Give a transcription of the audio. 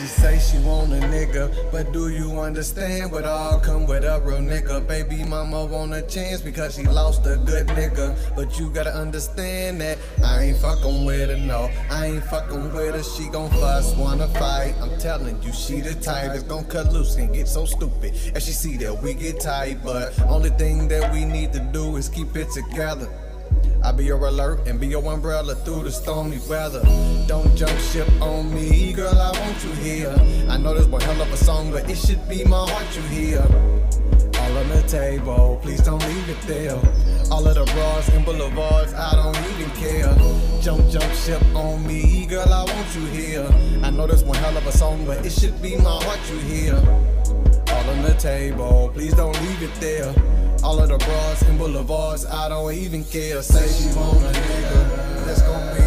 She say she want a nigga, but do you understand what all come with a real nigga? Baby mama want a chance because she lost a good nigga, but you gotta understand that I ain't fucking with her, no. I ain't fucking with her, she gon' fuss, wanna fight. I'm telling you, she the type that's gon' cut loose and get so stupid if she see that we get tight. But only thing that we need to do is keep it together. I'll be your alert and be your umbrella through the stormy weather. Don't jump ship on me, girl, I want you here. I know this one hell of a song, but it should be my heart you hear. All on the table, please don't leave it there. All of the bras and boulevards, I don't even care. Jump ship on me, girl, I want you here. I know this one hell of a song, but it should be my heart you hear. All on the table, please don't leave it there. All of the bras and boulevards, I don't even care. Say she want a nigga, that's gon' be